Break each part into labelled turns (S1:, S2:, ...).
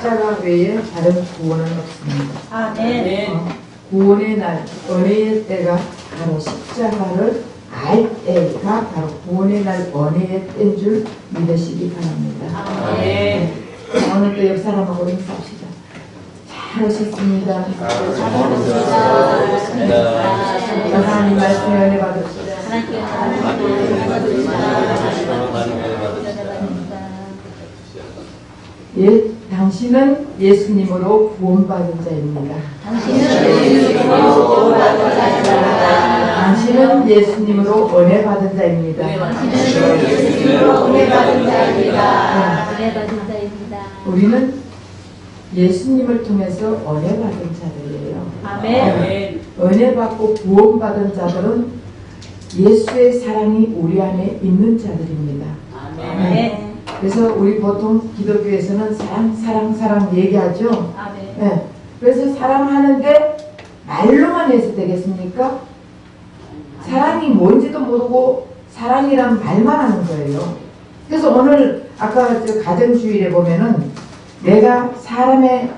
S1: 십자가 외에 다른 구원은 없습니다.
S2: 아멘.
S1: 구원의 날, 은혜의 때가 바로 십자가를 알 때가 바로 구원의 날 은혜의 때인 줄 믿으시기 바랍니다.
S2: 아멘.
S1: 오늘 또 옆 사람하고 인사합시다. 잘 오셨습니다. 하나님 말씀에 은혜 받으시다. 당신은 예수님으로 구원받은 자입니다. 당신은 예수님으로 은혜 받은 자입니다. 우리는 예수님을 통해서 은혜 받은 자들이에요.
S2: 아멘.
S1: 은혜 받고 구원받은 자들은 예수의 사랑이 우리 안에 있는 자들입니다.
S2: 아멘.
S1: 그래서 우리 보통 기독교에서는 사랑 얘기하죠.
S2: 아멘.
S1: 네. 그래서 사랑하는데 말로만 해서 되겠습니까? 사랑이 뭔지도 모르고 사랑이란 말만 하는 거예요. 그래서 오늘 아까 저 가정주일에 보면은 내가 사람의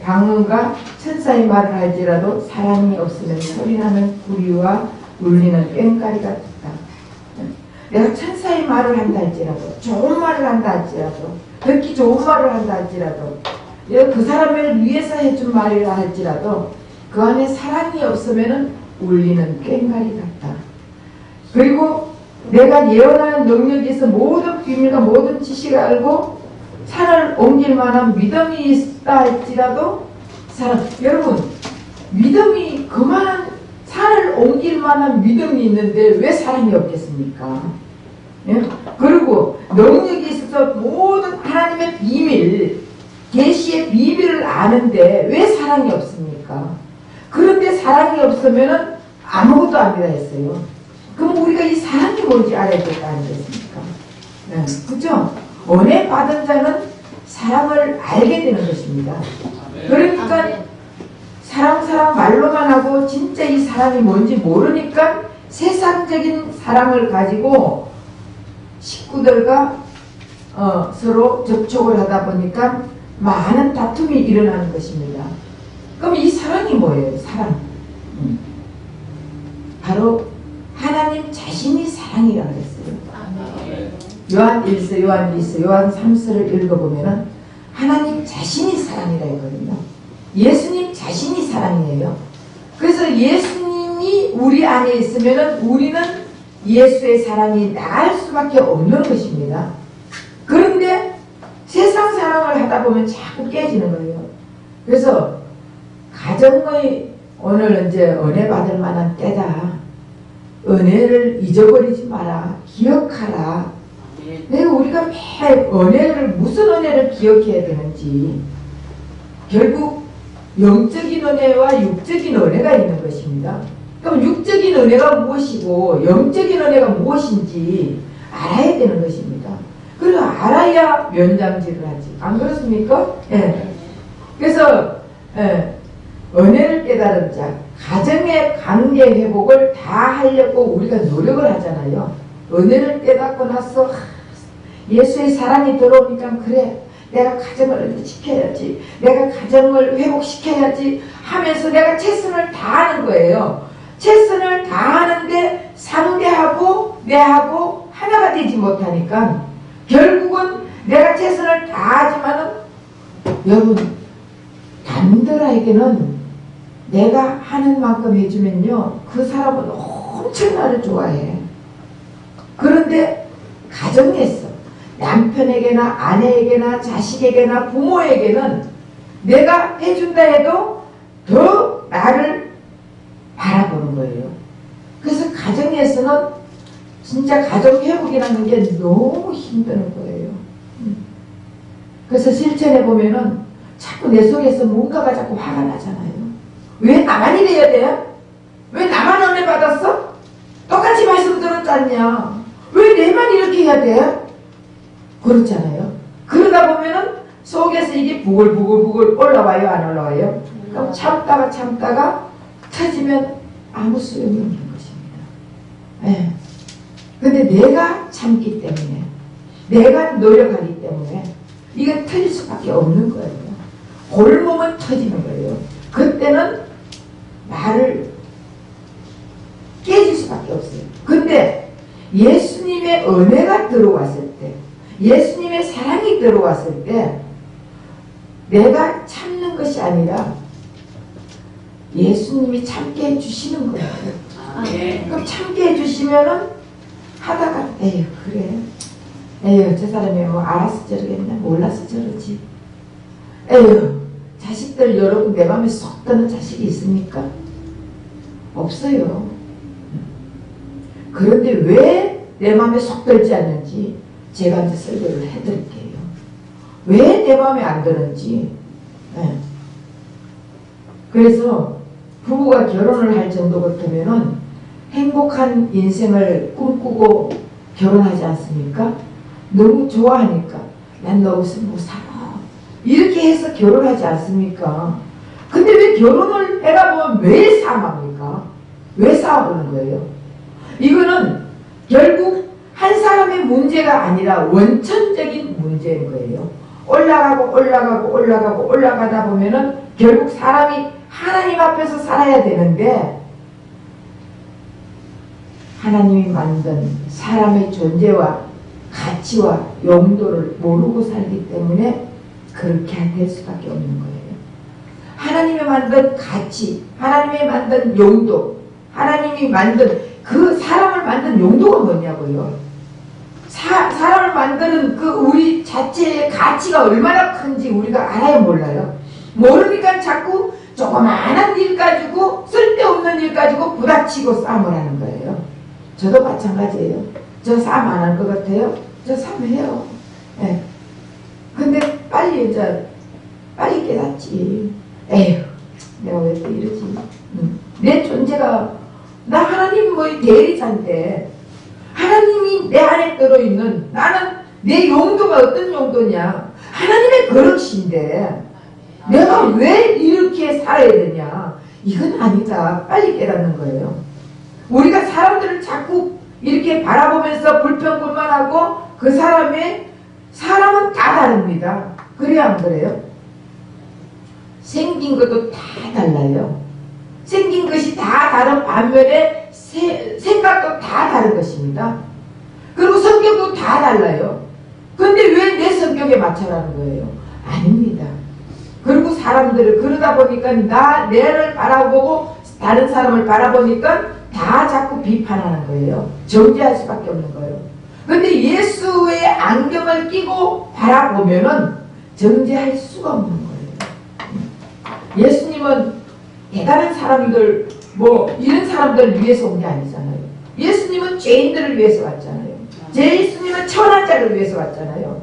S1: 방언과 천사의 말을 할지라도 사랑이 없으면 소리나는 구리와 울리는 꽹과리 같다. 내가 천사의 말을 한다 할지라도, 좋은 말을 한다 할지라도, 듣기 좋은 말을 한다 할지라도, 내가 그 사람을 위해서 해준 말이라 할지라도 그 안에 사랑이 없으면 울리는 꽹과리 같다. 그리고 내가 예언하는 능력이 있어 모든 비밀과 모든 지식을 알고 산을 옮길 만한 믿음이 있다 할지라도 여러분, 믿음이 그만한 산을 옮길 만한 믿음이 있는데 왜 사랑이 없겠습니까? 예? 그리고 능력이 있어서 모든 하나님의 비밀, 계시의 비밀을 아는데 왜 사랑이 없습니까? 그런데 사랑이 없으면 아무것도 아니라 했어요. 그럼 우리가 이 사랑이 뭔지 알아야 될 거 아니겠습니까? 네. 그죠? 은혜 받은 자는 사랑을 알게 되는 것입니다. 그러니까 사랑 말로만 하고 진짜 이 사랑이 뭔지 모르니까 세상적인 사랑을 가지고 식구들과 서로 접촉을 하다 보니까 많은 다툼이 일어나는 것입니다. 그럼 이 사랑이 뭐예요? 사랑. 바로 하나님 자신이 사랑이라고 했어요. 요한 1서, 요한 2서, 요한 3서를 읽어보면 하나님 자신이 사랑이라 했거든요. 예수님 자신이 사랑이에요. 그래서 예수님이 우리 안에 있으면 우리는 예수의 사랑이 나갈 수밖에 없는 것입니다. 그런데 세상 사랑을 하다 보면 자꾸 깨지는 거예요. 그래서 가정의 오늘 이제 은혜 받을 만한 때다. 은혜를 잊어버리지 마라. 기억하라. 내가 우리가 매일 무슨 은혜를 기억해야 되는지 결국 영적인 은혜와 육적인 은혜가 있는 것입니다. 그럼 육적인 은혜가 무엇이고 영적인 은혜가 무엇인지 알아야 되는 것입니다. 그리고 알아야 면담질을 하지. 안 그렇습니까? 예. 그래서 은혜를 깨달은 자, 가정의 관계 회복을 다 하려고 우리가 노력을 하잖아요. 은혜를 깨닫고 나서 예수의 사랑이 들어오니까 그래, 내가 가정을 지켜야지, 내가 가정을 회복시켜야지 하면서 내가 최선을 다하는 거예요. 최선을 다하는데 상대하고 내하고 하나가 되지 못하니까 결국은 내가 최선을 다하지만은 여러분, 남들에게는 내가 하는 만큼 해주면요 그 사람은 엄청 나를 좋아해. 그런데 가정에서 남편에게나 아내에게나 자식에게나 부모에게는 내가 해준다 해도 더 나를 바라보는 거예요. 그래서 가정에서는 진짜 가정 회복이라는 게 너무 힘드는 거예요. 그래서 실천해 보면은 자꾸 내 속에서 뭔가가 자꾸 화가 나잖아요. 왜 나만 이래야 돼? 왜 나만 은혜 받았어? 똑같이 말씀 들었잖냐? 왜 내만 이렇게 해야 돼? 그렇잖아요. 그러다 보면은 속에서 이게 부글부글 올라와요, 안 올라와요? 그럼 참다가 터지면 아무 소용이 없는 것입니다. 예. 근데 내가 참기 때문에, 내가 노력하기 때문에 이게 터질 수밖에 없는 거예요. 골몸은 터지는 거예요. 그때는 말을 깨질 수밖에 없어요. 근데 예수님의 은혜가 들어왔을 때, 예수님의 사랑이 들어왔을 때 내가 참는 것이 아니라 예수님이 참게 해주시는 거예요. 그럼 참게 해주시면은 하다가 에휴 그래, 에휴 저 사람이 뭐 알아서 저러겠나 몰라서 저러지, 에휴 자식들 여러분 내 맘에 쏙 드는 자식이 있습니까? 없어요. 그런데 왜 내 맘에 쏙 들지 않는지 제가 이제 설교를 해드릴게요. 왜 내 맘에 안 드는지. 네. 그래서 부부가 결혼을 할 정도 같으면은 행복한 인생을 꿈꾸고 결혼하지 않습니까? 너무 좋아하니까 난 너 없으면 못 살아 이렇게 해서 결혼하지 않습니까? 근데 왜 결혼을 해가 보면 왜 싸움합니까? 왜 싸우는 거예요? 이거는 결국 한 사람의 문제가 아니라 원천적인 문제인 거예요. 올라가고 올라가고 올라가고 올라가다 보면은 결국 사람이 하나님 앞에서 살아야 되는데 하나님이 만든 사람의 존재와 가치와 용도를 모르고 살기 때문에 그렇게 될 수밖에 없는 거예요. 하나님이 만든 가치, 하나님이 만든 용도, 하나님이 만든 그 사람을 만든 용도가 뭐냐고요. 사람을 만드는 그 우리 자체의 가치가 얼마나 큰지 우리가 알아요 몰라요? 모르니까 자꾸 조그마한 일 가지고 쓸데없는 일 가지고 부닥치고 싸움을 하는 거예요. 저도 마찬가지예요. 저 싸움 안 할 것 같아요? 저 싸움 해요. 네. 근데 빨리 깨닫지. 에휴 내가 왜 또 이러지. 내 존재가 나 하나님 대리자인데 하나님이 내 안에 들어있는 나는 내 용도가 어떤 용도냐 하나님의 거룩신데 내가 왜 이렇게 살아야 되냐 이건 아니다. 빨리 깨닫는 거예요. 우리가 사람들을 자꾸 이렇게 바라보면서 불평불만하고 그 사람은 다 다릅니다. 그래요 안 그래요? 생긴 것도 다 달라요. 생긴 것이 다 다른 반면에 생각도 다 다른 것입니다. 그리고 성격도 다 달라요. 근데 왜 내 성격에 맞춰라는 거예요? 아닙니다. 그리고 사람들을 그러다 보니까 내를 바라보고 다른 사람을 바라보니까 다 자꾸 비판하는 거예요. 정죄할 수밖에 없는 거예요. 근데 예수의 안경을 끼고 바라보면은 정죄할 수가 없는 거예요. 예수님은 대단한 사람들 이런 사람들을 위해서 온 게 아니잖아요. 예수님은 죄인들을 위해서 왔잖아요. 예수님은 천한 자를 위해서 왔잖아요.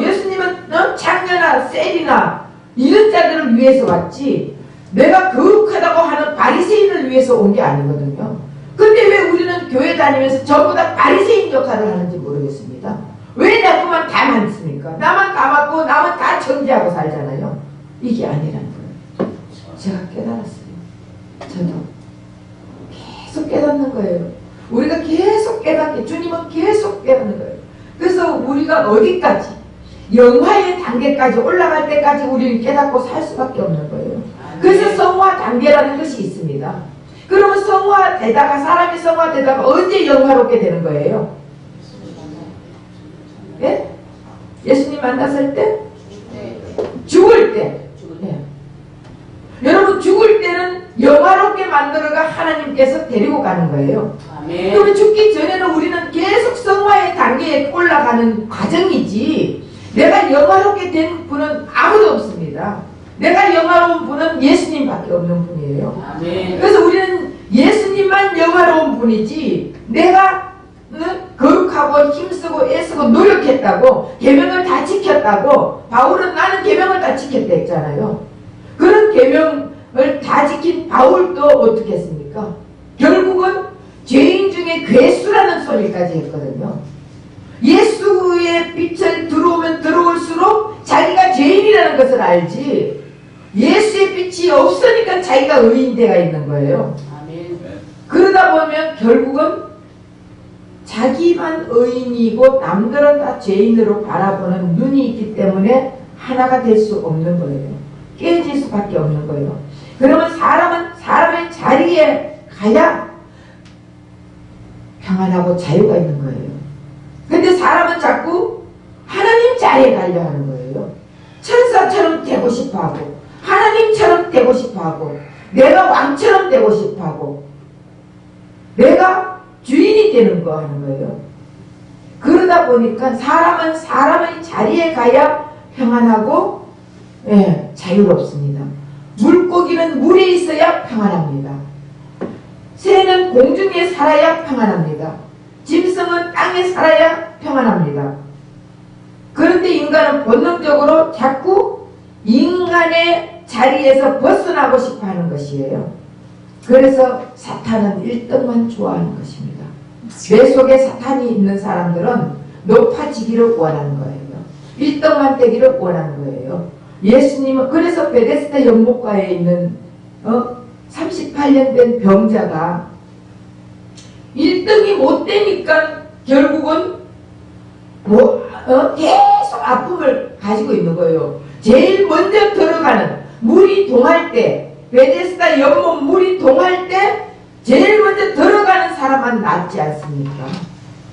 S1: 예수님은 장녀나 셀이나 이런 자들을 위해서 왔지 내가 거룩하다고 하는 바리새인을 위해서 온 게 아니거든요. 근데 왜 우리는 교회 다니면서 전부 다 바리새인 역할을 하는지 모르겠습니다. 왜 나만 다 많습니까? 나만 까맣고 나만 다 정죄하고 살잖아요. 이게 아니라는 거예요. 제가 깨달았어요. 저도 계속 깨닫는 거예요. 우리가 계속 깨닫게 주님은 계속 깨닫는 거예요. 그래서 우리가 어디까지 영화의 단계까지 올라갈 때까지 우리는 깨닫고 살 수밖에 없는 거예요. 그래서 성화 단계라는 것이 있습니다. 그러면 성화되다가 사람이 성화되다가 언제 영화롭게 되는 거예요? 예? 예수님 만났을 때? 죽을 때. 예. 여러분 죽을 때는 영화롭게 만들어가 하나님께서 데리고 가는 거예요. 그러면 죽기 전에는 우리는 계속 성화의 단계에 올라가는 과정이지 내가 영화롭게 된 분은 아무도 없습니다. 내가 영화로운 분은 예수님밖에 없는 분이에요. 그래서 우리는 예수님만 영화로운 분이지 내가 거룩하고 힘쓰고 애쓰고 노력했다고 계명을 다 지켰다고 바울은 나는 계명을 다 지켰다 했잖아요. 그런 계명을 다 지킨 바울도 어떻게 했습니까? 결국은 죄인 중에 괴수라는 소리까지 했거든요. 예수의 빛을 들어오면 들어올수록 자기가 죄인이라는 것을 알지 예수의 빛이 없으니까 자기가 의인되가 있는 거예요. 그러다 보면 결국은 자기만 의인이고 남들은 다 죄인으로 바라보는 눈이 있기 때문에 하나가 될 수 없는 거예요. 깨질 수밖에 없는 거예요. 그러면 사람은 사람의 자리에 가야 평안하고 자유가 있는 거예요. 근데 사람은 자꾸 하나님 자리에 가려 하는 거예요. 천사처럼 되고 싶어 하고, 하나님처럼 되고 싶어 하고, 내가 왕처럼 되고 싶어 하고, 내가 주인이 되는 거 하는 거예요. 그러다 보니까 사람은 사람의 자리에 가야 평안하고, 예, 자유롭습니다. 물고기는 물에 있어야 평안합니다. 새는 공중에 살아야 평안합니다. 짐승은 땅에 살아야 평안합니다. 그런데 인간은 본능적으로 자꾸 인간의 자리에서 벗어나고 싶어 하는 것이에요. 그래서 사탄은 1등만 좋아하는 것입니다. 내 속에 사탄이 있는 사람들은 높아지기를 원하는 거예요. 1등만 되기를 원하는 거예요. 예수님은 그래서 베데스다 연못가에 있는 38년 된 병자가 1등이 못 되니까 결국은 계속 아픔을 가지고 있는 거예요. 제일 먼저 들어가는 물이 동할 때, 베데스다 연못 물이 동할 때 제일 먼저 들어가는 사람만 낫지 않습니까?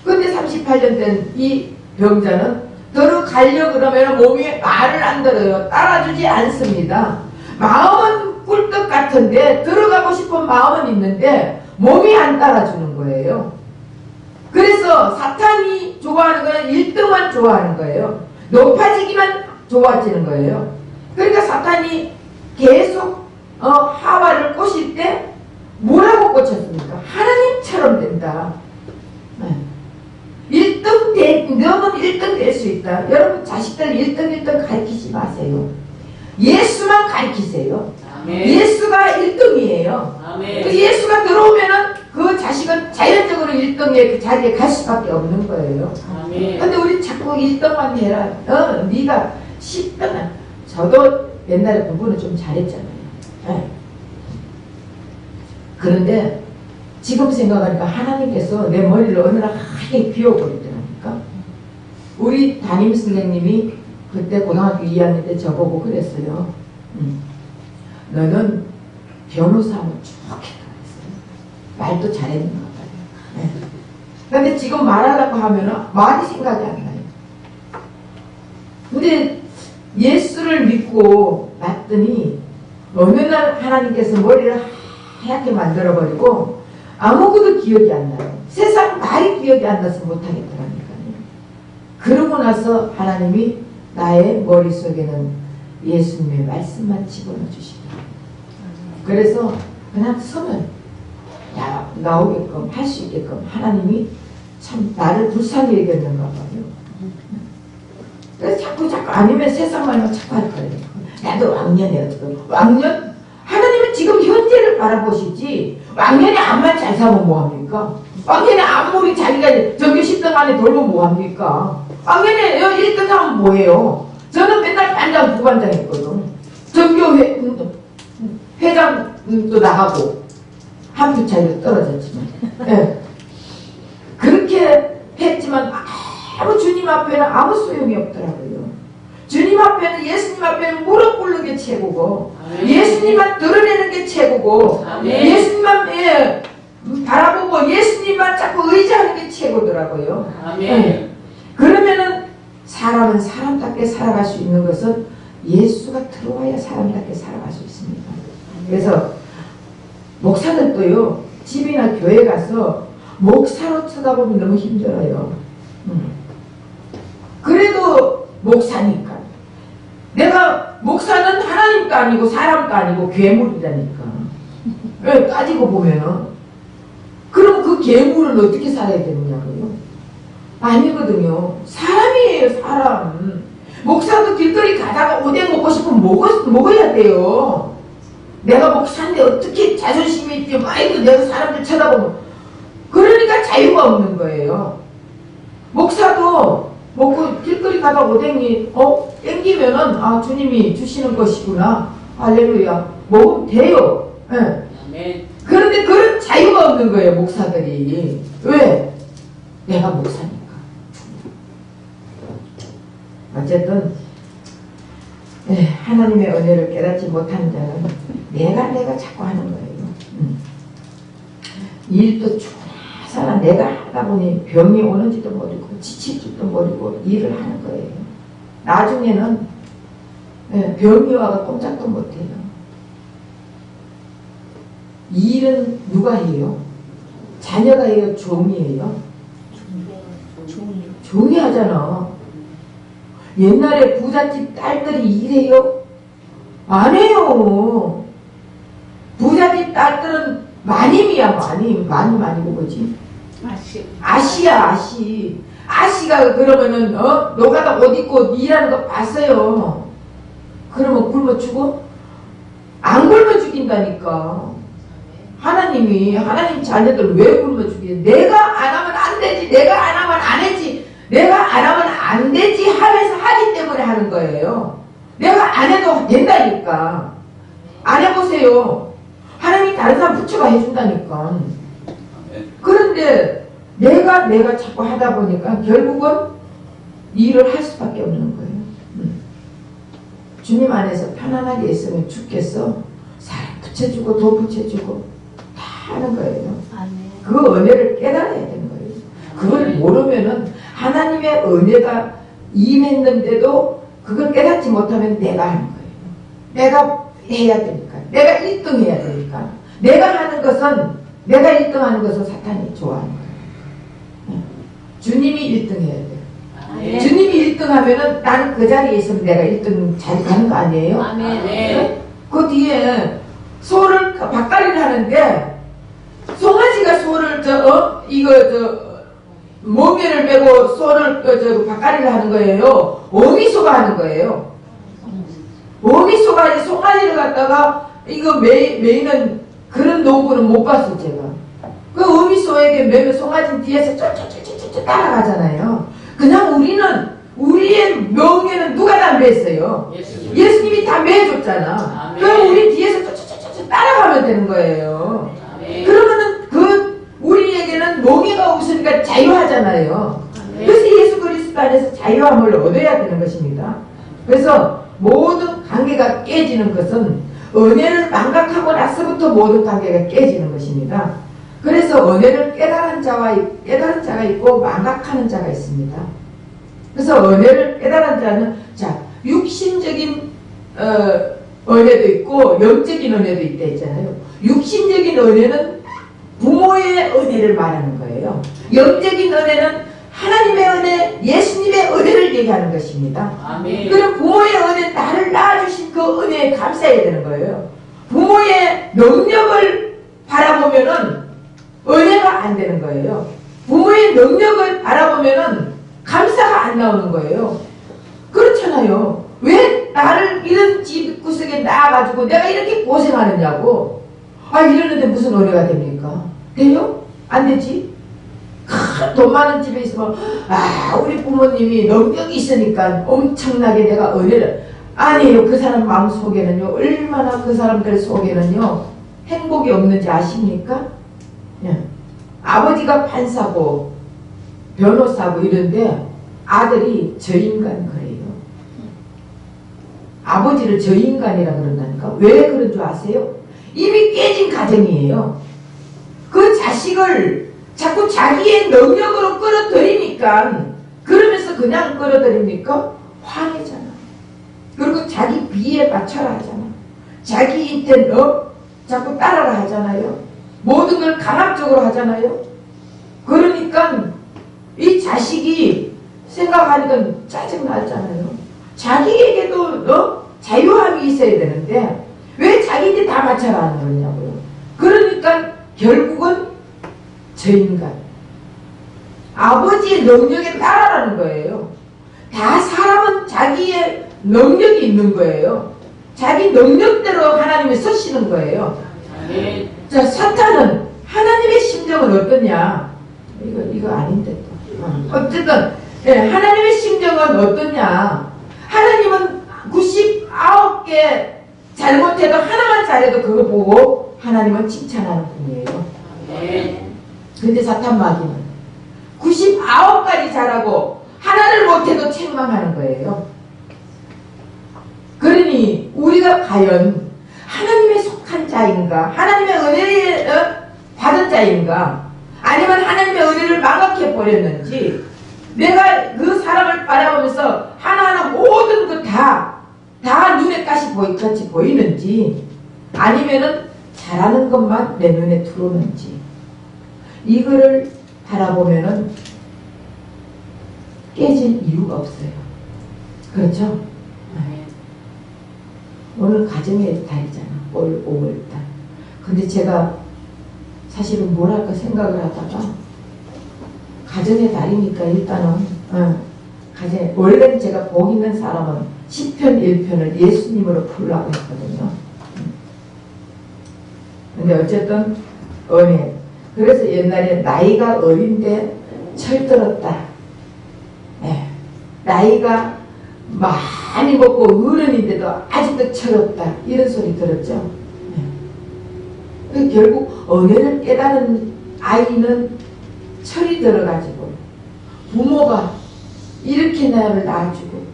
S1: 근데 38년 된 이 병자는 들어가려 그러면 몸이 말을 안 들어요. 따라주지 않습니다. 마음은 꿀떡 같은데 들어가고 싶은 마음은 있는데 몸이 안 따라주는 거예요. 그래서 사탄이 좋아하는 건 1등만 좋아하는 거예요. 높아지기만 좋아지는 거예요. 그러니까 사탄이 계속 하와를 꼬실 때 뭐라고 꽂혔습니까? 하나님처럼 된다. 1등 너는 1등 될 수 있다. 여러분 자식들 1등 가르치지 마세요. 예수만 가르치세요.
S2: 아멘.
S1: 예수가 1등이에요.
S2: 아멘.
S1: 그 예수가 들어오면은 그 자식은 자연적으로 1등의 그 자리에 갈 수밖에 없는 거예요.
S2: 아멘.
S1: 근데 우리 자꾸 1등만 해라. 네가 10등은. 저도 옛날에 공부는 좀 잘했잖아요. 네. 그런데 지금 생각하니까 하나님께서 내 머리를 어느 날 하게 비워버리더라니까. 우리 담임 선생님이 그때 고등학교 2학년 때 저보고 그랬어요. 너는 변호사하면 좋겠다 그랬어요. 말도 잘했는 것 같아요. 네. 근데 지금 말하려고 하면은 말이 생각이 안 나요. 근데 예수를 믿고 났더니 어느 날 하나님께서 머리를 하얗게 만들어버리고 아무것도 기억이 안 나요. 세상 말이 기억이 안 나서 못하겠더라니까요. 그러고 나서 하나님이 나의 머릿속에는 예수님의 말씀만 집어넣어 주시더라고요. 그래서 그냥 서면 나오게끔 할 수 있게끔 하나님이 참 나를 불쌍히 여겼는가 봐요. 그래서 자꾸 아니면 세상 말만 자꾸 할 거예요. 나도 왕년에 어떻게 왕년? 하나님은 지금 현재를 바라보시지 왕년에 암만 잘 사면 뭐합니까? 왕년에 암물이 자기가 전교 10등 안에 돌면 뭐합니까? 왕년에 1등 하면 뭐해요? 저는 맨날 반장 부반장 했거든. 전교 회장도 나가고 한 표 차이로 떨어졌지만 네. 그렇게 했지만 아무 주님 앞에는 아무 소용이 없더라고요. 주님 앞에는 예수님 앞에는 무릎 꿇는 게 최고고 아멘. 예수님만 드러내는 게 최고고 아멘. 예수님만 바라보고 예수님만 자꾸 의지하는 게 최고더라고요. 아멘. 네. 그러면은 사람은 사람답게 살아갈 수 있는 것은 예수가 들어와야 사람답게 살아갈 수 있습니다. 그래서 목사들도요 집이나 교회 가서 목사로 쳐다보면 너무 힘들어요. 그래도 목사니까. 내가 목사는 하나님도 아니고 사람도 아니고 괴물이라니까. 따지고 보면은. 그럼 그 괴물은 어떻게 살아야 되느냐고요? 아니거든요. 사람이에요, 사람. 목사도 길거리 가다가 오뎅 먹고 싶으면 먹어야 돼요. 내가 목사인데 어떻게 자존심이 있지? 아이고, 내가 사람들 쳐다보면. 그러니까 자유가 없는 거예요. 목사도 먹고 길거리 가다 오뎅이 땡기면은 주님이 주시는 것이구나. 할렐루야. 먹으면 돼요. 네. 그런데 그런 자유가 없는 거예요, 목사들이. 왜? 내가 목사니까. 어쨌든 하나님의 은혜를 깨닫지 못하는 자는 내가 자꾸 하는 거예요. 일도 죽어나 내가 하다 보니 병이 오는지도 모르고 지칠지도 모르고 일을 하는 거예요. 나중에는 병이 와가 꼼짝도 못해요. 일은 누가 해요? 자녀가 해요? 종이 해요? 종이 하잖아. 옛날에 부잣집 딸들이 일해요? 안 해요. 부잣집 딸들은 마님이야, 마님. 마님이고 뭐지? 아시야, 아시. 아시가 그러면은, 노가다 옷 입고 일하는 거 봤어요. 그러면 굶어 죽어? 안 굶어 죽인다니까. 하나님 자녀들 왜 굶어 죽이냐? 내가 안 하면 안 되지. 내가 안 하면 안 되지. 내가 안 하면 안 되지 하면서 하기 때문에 하는 거예요. 내가 안 해도 된다니까. 안 해보세요. 하나님이 다른 사람 부처가 해준다니까. 그런데 내가 자꾸 하다 보니까 결국은 일을 할 수밖에 없는 거예요. 주님 안에서 편안하게 있으면 죽겠어. 사람 붙여주고 돈 붙여주고 다 하는 거예요. 그 은혜를 깨달아야 되는 거예요. 그걸 모르면은 하나님의 은혜가 임했는데도 그걸 깨닫지 못하면 내가 하는 거예요. 내가 해야 되니까. 내가 1등 해야 되니까. 내가 하는 것은, 내가 1등 하는 것은 사탄이 좋아하는 거예요. 주님이 1등 해야 돼요.
S2: 아멘.
S1: 주님이 1등 하면은 나는 그 자리에 있으면 내가 1등 잘 가는 거 아니에요?
S2: 아멘.
S1: 그 뒤에 소를 밭갈이를 하는데 송아지가 소를 멍에를 메고 소를 밭갈이를 하는 거예요. 어미소가 하는 거예요. 어미소가 송아지를 갖다가 이거 메이는 그런 농구는 못 봤어 제가. 그 어미소에게 메면 송아지 뒤에서 쫓 따라가잖아요. 그냥 우리의 명예는 누가 다 맸어요? 예수님이 다 매줬잖아. 그럼 우리 뒤에서 쫓 따라가면 되는 거예요. 그러면은 우리에게는 몽해가 없으니까 자유하잖아요. 그래서 예수 그리스도 안에서 자유함을 얻어야 되는 것입니다. 그래서 모든 관계가 깨지는 것은 은혜를 망각하고 나서부터 모든 관계가 깨지는 것입니다. 그래서 은혜를 깨달은 자가 있고 망각하는 자가 있습니다. 그래서 은혜를 깨달은 자는 육신적인 은혜도 있고 영적인 은혜도 있다 했잖아요. 육신적인 은혜는 부모의 은혜를 말하는 거예요. 영적인 은혜는 하나님의 은혜, 예수님의 은혜를 얘기하는 것입니다.
S2: 아멘.
S1: 그럼 부모의 은혜, 나를 낳아주신 그 은혜에 감사해야 되는 거예요. 부모의 능력을 바라보면은 은혜가 안 되는 거예요. 부모의 능력을 바라보면은 감사가 안 나오는 거예요. 그렇잖아요. 왜 나를 이런 집구석에 낳아가지고 내가 이렇게 고생하느냐고. 이러는데 무슨 은혜가 됩니까? 돼요? 안 되지? 큰 돈 많은 집에 있으면 우리 부모님이 능력이 있으니까 엄청나게 내가 은혜를. 아니에요. 그 사람 마음 속에는요, 얼마나 그 사람들 속에는요 행복이 없는지 아십니까? 아버지가 판사고 변호사고 이런데 아들이 저인간 그래요. 아버지를 저인간이라 그런다니까. 왜 그런 줄 아세요? 이미 깨진 가정이에요. 그 자식을 자꾸 자기의 능력으로 끌어들이니까, 그러면서 그냥 끌어들입니까? 화내잖아. 그리고 자기 비에 맞춰라 하잖아. 자기한테 자꾸 따라라 하잖아요. 모든 걸 강압적으로 하잖아요. 그러니까 이 자식이 생각하니까 짜증나잖아요. 자기에게도 자유함이 있어야 되는데 왜 자기한테 다 맞춰라 하는 거냐고요. 그러니까 결국은 저 인간 아버지의 능력에 따라라는 거예요. 다 사람은 자기의 능력이 있는 거예요. 자기 능력대로 하나님이 쓰시는 거예요.
S2: 아멘.
S1: 자, 사탄은 하나님의 심정은 어떠냐? 이거 아닌데 또. 어쨌든 하나님의 심정은 어떠냐? 하나님은 99개 잘못해도 하나만 잘해도 그거 보고 하나님은 칭찬하는 분이에요.
S2: 아멘.
S1: 근데 사탄 마귀는 99가지 잘하고 하나를 못해도 책망하는 거예요. 그러니까 그러니 우리가 과연 하나님의 속한 자인가? 하나님의 은혜를 받은 자인가? 아니면 하나님의 은혜를 망각해 버렸는지, 내가 그 사람을 바라보면서 하나하나 모든 것 다 눈에 같이 보이는지, 아니면은 잘하는 것만 내 눈에 들어오는지, 이거를 바라보면은 깨질 이유가 없어요. 그렇죠? 오늘 가정의 달이잖아. 올 5월달. 근데 제가 사실은 뭘 할까 생각을 하다가, 가정의 달이니까 일단은 원래는 제가 복 있는 사람은 10편 1편을 예수님으로 부르려고 했거든요. 근데 어쨌든 은혜. 그래서 옛날에 나이가 어린데 철들었다. 나이가 많이 먹고 어른인데도 아직도 철없다. 이런 소리 들었죠. 결국 은혜를 깨달은 아이는 철이 들어가지고, 부모가 이렇게 나를 낳아주고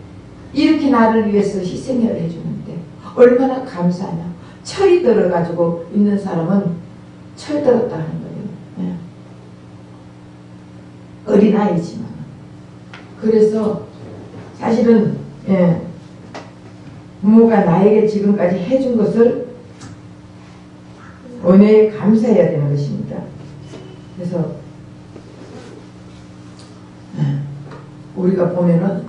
S1: 이렇게 나를 위해서 희생을 해주는데 얼마나 감사하냐. 철이 들어가지고 있는 사람은 철들었다 하는 거예요. 어린아이지만. 그래서 사실은 부모가 나에게 지금까지 해준 것을 은혜에 감사해야 되는 것입니다. 그래서 우리가 보면은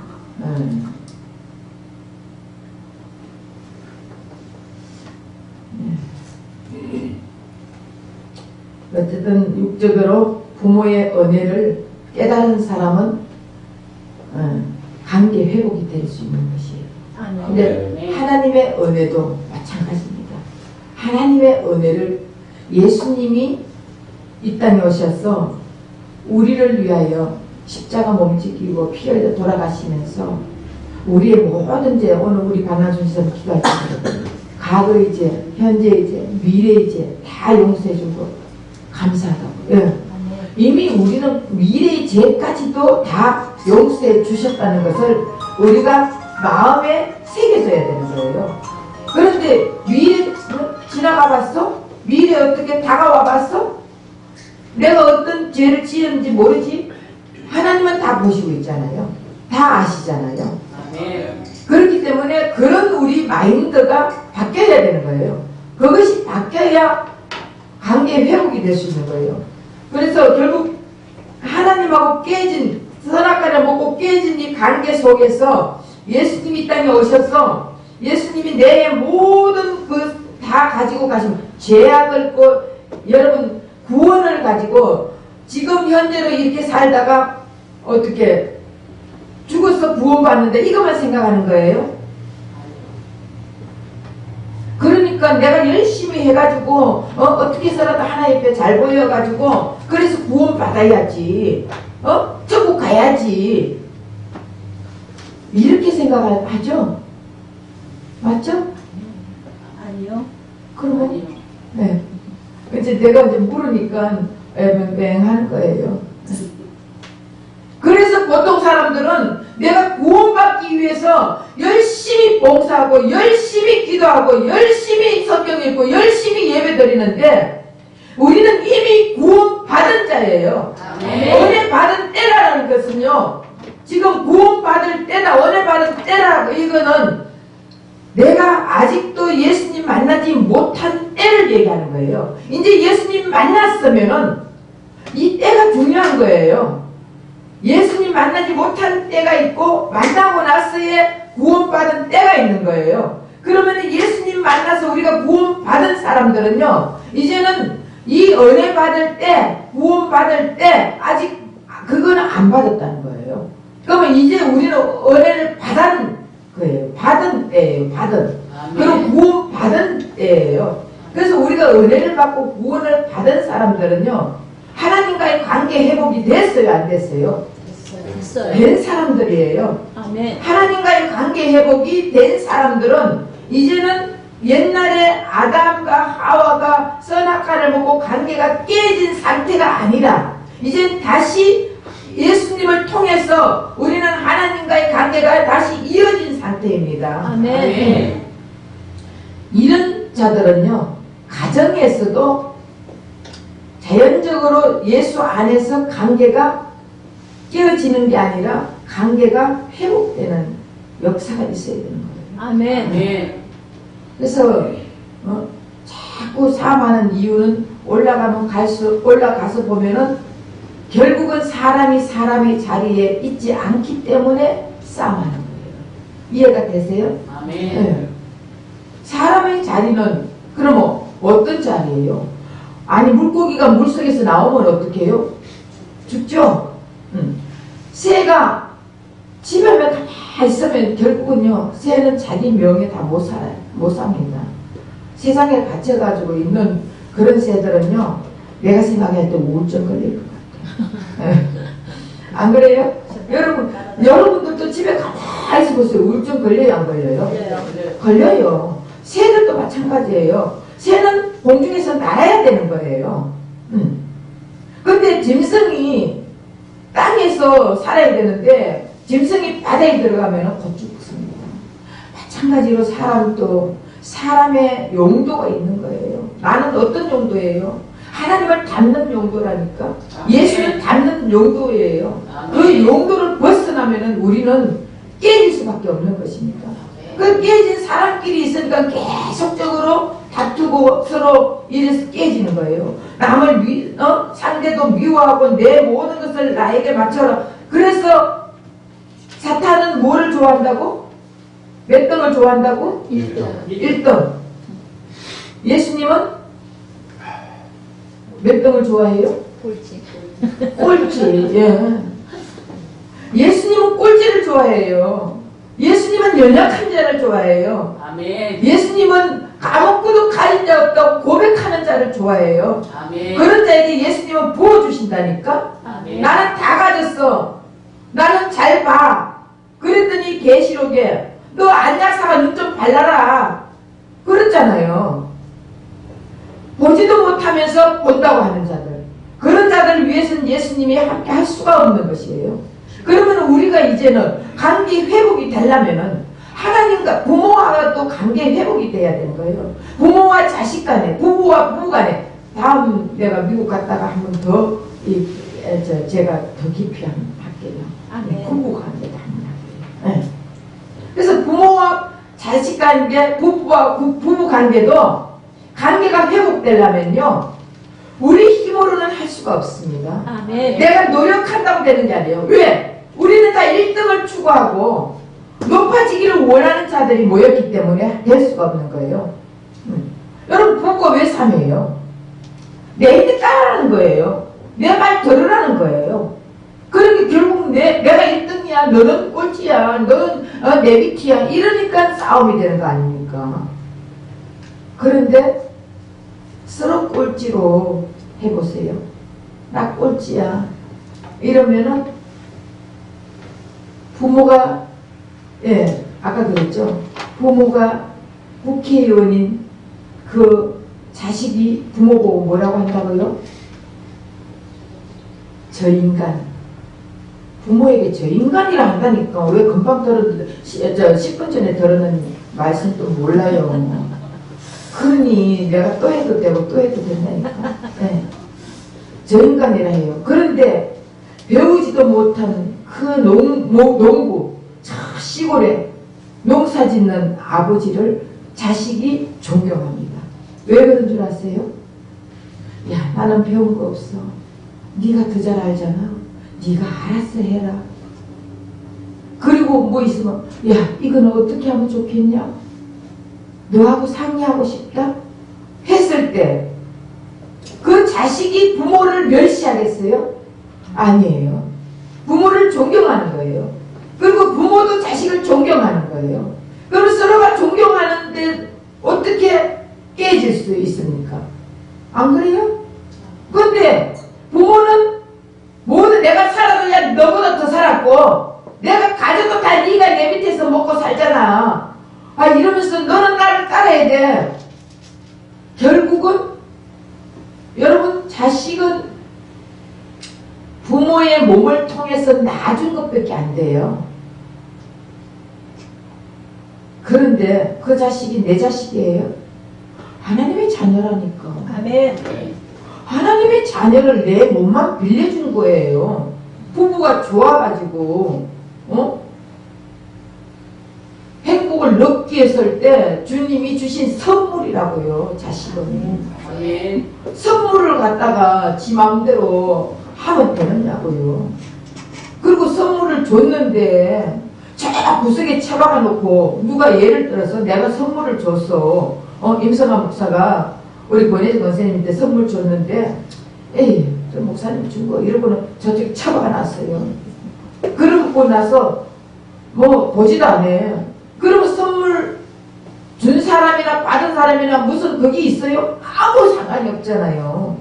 S1: 어쨌든 육적으로 부모의 은혜를 깨달은 사람은 관계 회복이 될 수 있는 것이에요. 근데 하나님의 은혜도 마찬가지입니다. 하나님의 은혜를 예수님이 이 땅에 오셔서 우리를 위하여 십자가 몸지키고 피 흘려 돌아가시면서 우리의 모든 죄, 오늘 우리 반나준시선 기도할 때 과거의 죄, 현재의 죄, 미래의 죄 다 용서해주고 감사하다고. 이미 우리는 미래의 죄까지도 다 용서해 주셨다는 것을 우리가 마음에 새겨져야 되는 거예요. 그런데 미래 지나가 봤어? 미래 어떻게 다가와 봤어? 내가 어떤 죄를 지었는지 모르지? 하나님은 다 보시고 있잖아요. 다 아시잖아요. 그렇기 때문에 그런 우리 마인드가 바뀌어야 되는 거예요. 그것이 바뀌어야 관계 회복이 될 수 있는 거예요. 그래서 결국 하나님하고 깨진, 선악과를 먹고 깨진 이 관계 속에서 예수님이 이 땅에 오셔서 예수님이 내 모든 그 다 가지고 가시면 죄악을 여러분 구원을 가지고 지금 현재로 이렇게 살다가 어떻게 죽어서 구원받는데 이것만 생각하는 거예요. 그러니까 내가 열심히 해가지고 어떻게 해서라도 하나님 앞에 잘 보여가지고 그래서 구원받아야지, 천국 가야지, 이렇게 생각하죠? 맞죠?
S2: 아니요.
S1: 그러면 네. 이제 내가 이제 물으니까 맹맹하는 거예요. 그래서 보통 사람들은 내가 구원받기 위해서 열심히 봉사하고 열심히 기도하고 열심히 성경 읽고 열심히 예배 드리는데 우리는 이미 구원받은 자예요. 은혜 받은 때라는 것은요, 지금 구원받을 때나 은혜 받은 때라, 이거는 내가 아직도 예수님 만나지 못한 때를 얘기하는 거예요. 이제 예수님 만났으면은 이 때가 중요한 거예요. 예수님 만나지 못한 때가 있고 만나고 나서의 구원받은 때가 있는 거예요. 그러면 예수님 만나서 우리가 구원받은 사람들은요, 이제는 이 은혜 받을 때, 구원받을 때 아직 그거는 안 받았다는 거예요. 그러면 이제 우리는 은혜를 받은 거예요. 받은 때예요. 그럼 구원 받은 때예요. 그래서 우리가 은혜를 받고 구원을 받은 사람들은요, 하나님과의 관계 회복이 됐어요, 안 됐어요?
S2: 됐어요.
S1: 된 사람들이에요.
S2: 아멘.
S1: 하나님과의 관계 회복이 된 사람들은 이제는 옛날에 아담과 하와가 선악과를 먹고 관계가 깨진 상태가 아니라 이제 다시 예수님을 통해서 우리는 하나님과의 관계가 다시 이어진 상태입니다.
S2: 아멘.
S1: 이런 자들은요, 가정에서도 자연적으로 예수 안에서 관계가 깨어지는 게 아니라 관계가 회복되는 역사가 있어야 되는 거예요.
S2: 아멘.
S3: 네.
S1: 그래서 자꾸 싸움하는 이유는 올라가서 보면은 결국은 사람이 사람의 자리에 있지 않기 때문에 싸움하는 거예요. 이해가 되세요?
S3: 아멘.
S1: 네. 사람의 자리는 그러면 어떤 자리예요? 아니, 물고기가 물속에서 나오면 어떻게 해요? 죽죠? 새가 집에만 가만히 있으면 결국은요, 새는 자기 명예 다 못 살아요. 못 삽니다. 세상에 갇혀가지고 있는 그런 새들은요, 내가 생각할 때 우울증 걸릴 것 같아요. 안 그래요? 여러분들도 집에 가만히 있어 보세요. 우울증 걸려요, 안 걸려요? 걸려요. 새들도 마찬가지예요. 새는 공중에서 날아야 되는 거예요. 근데 짐승이 땅에서 살아야 되는데 짐승이 바다에 들어가면 곧 죽습니다. 마찬가지로 사람도 사람의 용도가 있는 거예요. 나는 어떤 용도예요? 하나님을 닮는 용도라니까. 예수를 닮는 용도예요. 그 용도를 벗어나면은 우리는 깨질 수밖에 없는 것입니다. 그 깨진 사람끼리 있으니까 계속적으로 다투고 서로 이래서 깨지는 거예요. 남을 상대도 미워하고 내 모든 것을 나에게 맞춰라. 그래서 사탄은 뭐를 좋아한다고? 몇 등을 좋아한다고? 1등. 예수님은 몇 등을 좋아해요?
S2: 꼴찌.
S1: 꼴찌. 예. 예수님은 꼴찌를 좋아해요. 예수님은 연약한 자를 좋아해요.
S3: 아멘.
S1: 예수님은 아무것도 가진 자 없다고 고백하는 자를 좋아해요.
S3: 아멘.
S1: 그런 자에게 예수님은 부어주신다니까.
S3: 아멘.
S1: 나는 다 가졌어. 나는 잘 봐. 그랬더니 계시록에 너 안약사가 눈 좀 발라라. 그랬잖아요. 보지도 못하면서 본다고 하는 자들. 그런 자들을 위해서는 예수님이 함께 할 수가 없는 것이에요. 그러면 우리가 이제는 관계 회복이 되려면은 하나님과 부모와 또 관계 회복이 돼야 되는 거예요. 부모와 자식 간에, 부부와 부부 간에. 다음 내가 미국 갔다가 한 번 더 제가 더 깊이 한번 할게요. 부부 관계도 한번 할게요. 네. 그래서 부모와 자식 관계, 부부와 부부 관계도 관계가 회복되려면요, 우리 힘으로는 할 수가 없습니다.
S2: 아멘.
S1: 내가 노력한다고 되는 게 아니에요. 왜? 우리는 다 1등을 추구하고 높아지기를 원하는 자들이 모였기 때문에 될 수가 없는 거예요. 여러분, 부부가 왜 3이에요? 내 얘기 따라하는 거예요. 내 말 들으라는 거예요. 그러니까 결국 내가 1등이야, 너는 꼴찌야, 너는 내 밑이야, 이러니까 싸움이 되는 거 아닙니까? 그런데 서로 꼴찌로 해보세요. 나 꼴찌야. 이러면은 부모가, 아까 그랬죠. 부모가 국회의원인 그 자식이 부모 보고 뭐라고 한다고요? 저 인간. 부모에게 저 인간이라 한다니까. 왜 금방 10분 전에 들었는 말씀 또 몰라요. 그러니 내가 또 해도 되고 또 해도 된다니까. 저 인간이라 해요. 그런데 배우지도 못한 그 농부, 저 시골에 농사 짓는 아버지를 자식이 존경합니다. 왜 그런 줄 아세요? 야, 나는 배운 거 없어. 네가 더 잘 알잖아. 네가 알아서 해라. 그리고 뭐 있으면, 야, 이건 어떻게 하면 좋겠냐? 너하고 상의하고 싶다? 했을 때 그 자식이 부모를 멸시하겠어요? 아니에요. 부모를 존경하는 거예요. 그리고 부모도 자식을 존경하는 거예요. 그럼 서로가 존경하는데 어떻게 깨질 수 있습니까? 안 그래요? 근데 부모는 모두 내가 살아도 야 너보다 더 살았고 내가 가져도 다 네가 내 밑에서 먹고 살잖아. 이러면서 너는 나를 따라야 돼. 결국은 여러분, 자식은 부모의 몸을 통해서 낳아준 것밖에 안 돼요. 그런데 그 자식이 내 자식이에요. 하나님의 자녀라니까.
S2: 아멘.
S1: 하나님의 자녀를 내 몸만 빌려준 거예요. 부부가 좋아가지고 행복을 넣기 위해서 할 때 주님이 주신 선물이라고요. 자식은.
S3: 아멘.
S1: 선물을 갖다가 지 마음대로 하면 되느냐고요. 그리고 선물을 줬는데 저 구석에 처박아 놓고 누가 예를 들어서 내가 선물을 줬어. 임성아 목사가 우리 권혜정 선생님한테 선물 줬는데 에이 저 목사님 준 거 이러고는 저쪽에 처박아 놨어요. 그러고 나서 뭐 보지도 않아. 그러면 선물 준 사람이나 받은 사람이나 무슨 그게 있어요? 아무 상관이 없잖아요.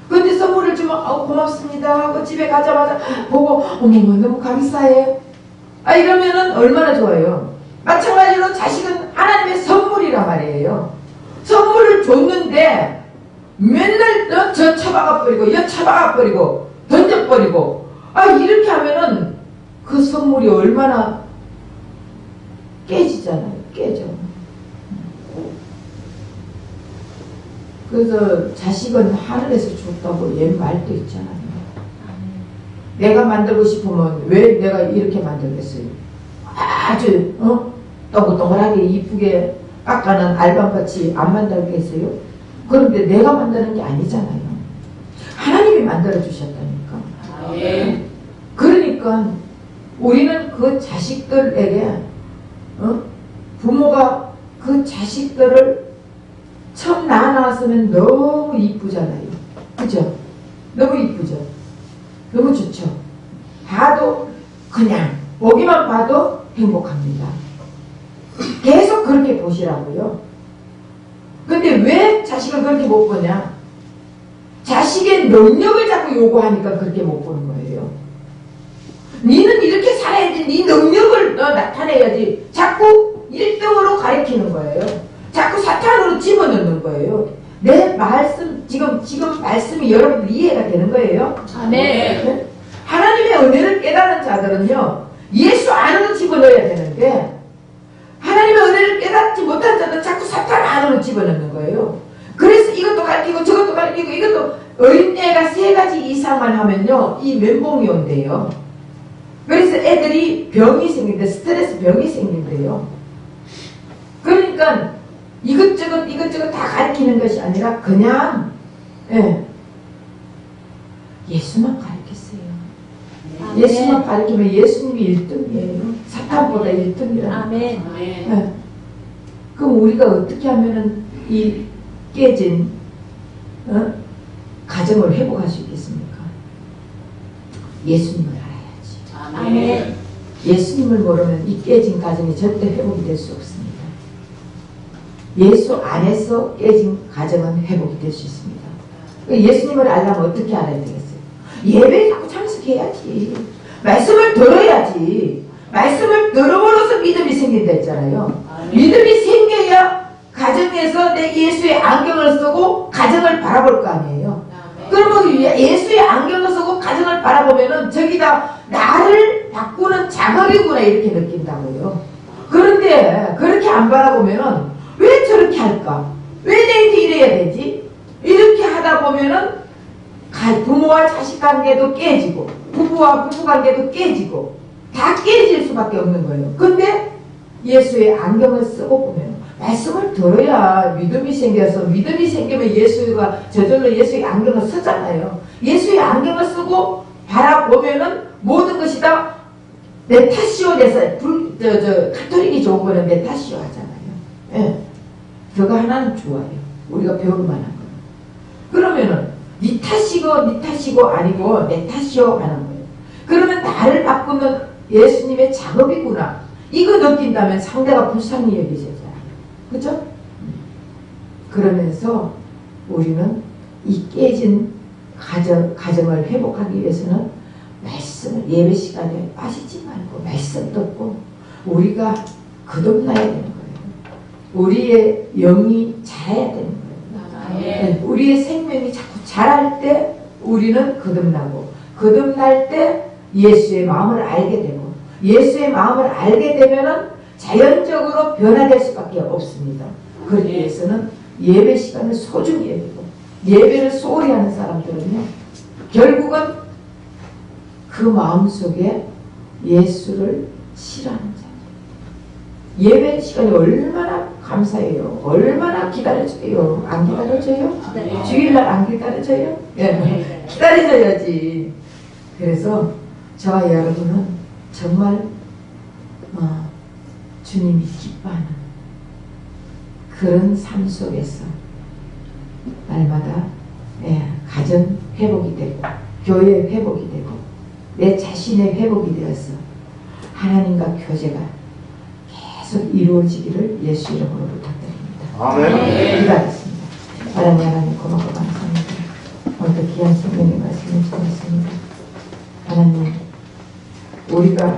S1: 근데 선물을 주면 고맙습니다 하고 집에 가자마자 보고 어머 너무 감사해. 이러면은 얼마나 좋아요. 마찬가지로 자식은 하나님의 선물이란 말이에요. 선물을 줬는데 맨날 저 처박아 버리고 여 처박아 버리고 던져 버리고 이렇게 하면은 그 선물이 얼마나 깨지잖아요. 깨져. 그래서 자식은 하늘에서 줬다고 옛 말도 있잖아요. 내가 만들고 싶으면 왜 내가 이렇게 만들겠어요? 아주 동글동글하게 이쁘게 깎아는 알밤같이 안 만들겠어요? 그런데 내가 만드는 게 아니잖아요. 하나님이 만들어 주셨다니까.
S3: 아멘.
S1: 그러니까 우리는 그 자식들에게 부모가 그 자식들을 처음 낳아서는 너무 이쁘잖아요. 그죠? 너무 이쁘죠? 너무 좋죠? 봐도 그냥 보기만 봐도 행복합니다. 계속 그렇게 보시라고요. 근데 왜 자식을 그렇게 못 보냐? 자식의 능력을 자꾸 요구하니까 그렇게 못 보는 거예요. 니는 이렇게 살아야지, 니 능력을 나타내야지. 자꾸 1등으로 가리키는 거예요. 자꾸 사탄으로 집어넣는 거예요. 내 말씀, 지금 말씀이 여러분들 이해가 되는 거예요?
S2: 아멘.
S1: 네? 하나님의 은혜를 깨달은 자들은요, 예수 안으로 집어넣어야 되는데, 하나님의 은혜를 깨닫지 못한 자들은 자꾸 사탄 안으로 집어넣는 거예요. 그래서 이것도 가르치고 저것도 가르치고 이것도 어린애가 3가지 이상만 하면요, 이 멘붕이 온대요. 그래서 애들이 병이 생긴대, 스트레스 병이 생긴대요. 그러니까 이것저것 다 가르치는 것이 아니라 그냥 예수만 가르쳤어요.
S2: 아멘.
S1: 예수만 가르치면 예수님이 1등이에요. 사탄보다 1등이라.
S2: 아멘.
S3: 아멘.
S1: 그럼 우리가 어떻게 하면은 이 깨진 가정을 회복할 수 있겠습니까? 예수님을 알아야지.
S2: 아멘.
S1: 예수님을 모르면 이 깨진 가정이 절대 회복이 될 수 없습니다. 예수 안에서 깨진 가정은 회복이 될 수 있습니다. 예수님을 알려면 어떻게 알아야 되겠어요? 예배에 자꾸 참석해야지. 말씀을 들어야지. 말씀을 들어버려서 믿음이 생긴다 했잖아요. 믿음이 생겨야 가정에서 내 예수의 안경을 쓰고 가정을 바라볼 거 아니에요. 그러면 예수의 안경을 쓰고 가정을 바라보면은 저기다 나를 바꾸는 작업이구나 이렇게 느낀다고요. 그런데 그렇게 안 바라보면은 왜 저렇게 할까? 왜 내한테 이래야 되지? 이렇게 하다 보면은 부모와 자식 관계도 깨지고 부부와 부부 관계도 깨지고 다 깨질 수밖에 없는 거예요. 근데 예수의 안경을 쓰고 보면 말씀을 들어야 믿음이 생겨서 믿음이 생기면 예수가 저절로 예수의 안경을 쓰잖아요. 예수의 안경을 쓰고 바라보면은 모든 것이 다 내 탓이오 돼서 가톨릭이 좋은 거는 내 탓이오 하잖아요. 예. 그거 하나는 좋아요. 우리가 배울 만한 거. 그러면은 네 탓이고 아니고 내 탓이오 하는 거예요. 그러면 나를 바꾸는 예수님의 작업이구나. 이거 느낀다면 상대가 불쌍히 여기잖아요. 그죠? 그러면서 우리는 이 깨진 가정을 회복하기 위해서는 말씀을 예배 시간에 빠지지 말고 말씀 듣고 우리가 거듭나야 되는 거예요. 우리의 영이 자라야 되는 거예요. 우리의 생명이 자꾸 자랄 때 우리는 거듭나고 거듭날 때 예수의 마음을 알게 되고 예수의 마음을 알게 되면은 자연적으로 변화될 수밖에 없습니다. 그러기 위해서는 예배 시간을 소중히 여기고 예배를 소홀히 하는 사람들은요, 결국은 그 마음속에 예수를 싫어하는 자. 예배 시간이 얼마나 감사해요. 얼마나 기다려줘요. 안 기다려줘요?
S2: 네.
S1: 주일날 안 기다려줘요? 예. 기다려줘야지. 그래서 저와 여러분은 정말 주님이 기뻐하는 그런 삶 속에서 날마다 가정 회복이 되고 교회 회복이 되고 내 자신의 회복이 되어서 하나님과 교제가 계속 이루어지기를 예수 이름으로 부탁드립니다.
S3: 아멘.
S1: 기도하겠습니다. 하나님 고맙고 감사합니다. 오늘도 귀한 성령의 말씀을 주셨습니다. 하나님, 우리가